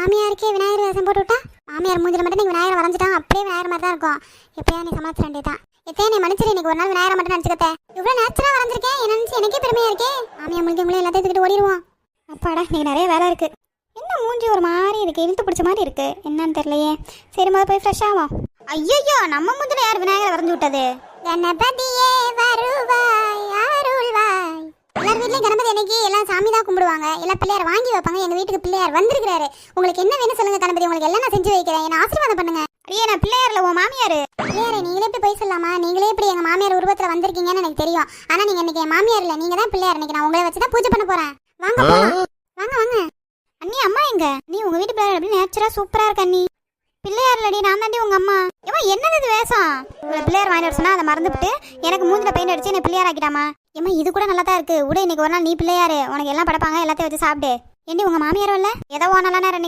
மாமியாருக்கே விநாயகர் வேஷம் போட்டு விட்டா மாமியார் மூஞ்சில மட்டும் நீ விநாயகர் வரைஞ்சிட்டான் அப்படியே விநாயகர் மாதிரி தான் இருக்கும். எப்பயா நீ சமாளிச்சிட வேண்டியதான். எத்தையே நீ மன்னிச்சிரு, இன்னைக்கு ஒரு நாள் விநாயகர் மட்டும் நினச்சிக்கத்த. இவ்வளோ நேச்சுரா வரைஞ்சிருக்கேன் என்ன நினச்சி எனக்கே பெருமையா இருக்கே. மாமியார் முடிஞ்சவங்களே எல்லாத்தையும் தூக்கிட்டு ஓடிடுவோம். அப்பாடா இன்னைக்கு நிறைய வேலை இருக்கு. என்ன மூஞ்சி ஒரு மாதிரி இருக்கு, இழுத்து பிடிச்ச மாதிரி இருக்கு, என்னன்னு தெரியலையே. சரி முதல்ல போய் ஃப்ரெஷ் ஆகும். ஐயோ நம்ம மூஞ்சில யார் விநாயகர் வரைஞ்சு விட்டது? கணபதியே வருவாய் அருள்வாய். எல்லார் வீட்லயும் கணபதி அன்னைக்கு எல்லாம் சாமி தான் கும்பிடுவாங்க, எல்லாம் பிள்ளையார் வாங்கி வைப்பாங்க. எங்க வீட்டுக்கு பிள்ளையார் வந்திருக்காரு. உங்களுக்கு என்ன வேணும் சொல்லுங்க கணபதி, உங்களுக்கு எல்லாம் நான் செஞ்சு வைக்கிறேன், என்ன ஆசீர்வாதம் பண்ணுங்க. அடியே நான் பிள்ளையார்ல உன் மாமியாரு. பிள்ளையாரே நீங்களே எப்படி போய் சொல்லலாமா? நீங்களே இப்படி எங்க மாமியார் உருவத்துல வந்திருக்கீங்கன்னு எனக்கு தெரியும். ஆனா நீங்க இன்னைக்கு என் மாமியார் இல்ல, நீங்க தான் பிள்ளையார். இன்னைக்கு நான் உங்களை வச்சுதான் பூஜை பண்ண போறேன். வாங்க போலாம். வாங்க வாங்க. அண்ணி அம்மா எங்க? நீ உங்க வீட்டு பிள்ளையார் எப்படி நேச்சுரா சூப்பரா இருக்க அண்ணி. பிள்ளையார் இல்லடி நான் தாண்டி உங்க அம்மா. ஏமா என்னது இது வேஷம்? பிள்ளையார் வாங்கிட்டு வர சொன்னா அதை மறந்துவிட்டு எனக்கு மூஞ்சில பெயிண்ட் அடிச்சு என்ன பிள்ளையார் ஆக்கிட்டாமா? ஏமா இது கூட நல்லா தான் இருக்கு. உட இன்னைக்கு ஒரு நாள் நீ பிள்ளையாரு, உனக்கு எல்லாம் படைப்பாங்க, எல்லாத்தையும் வச்சு சாப்பிடு. ஏண்டி உங்க மாமியாரும் இல்ல? ஏதோ நல்லா நேரம்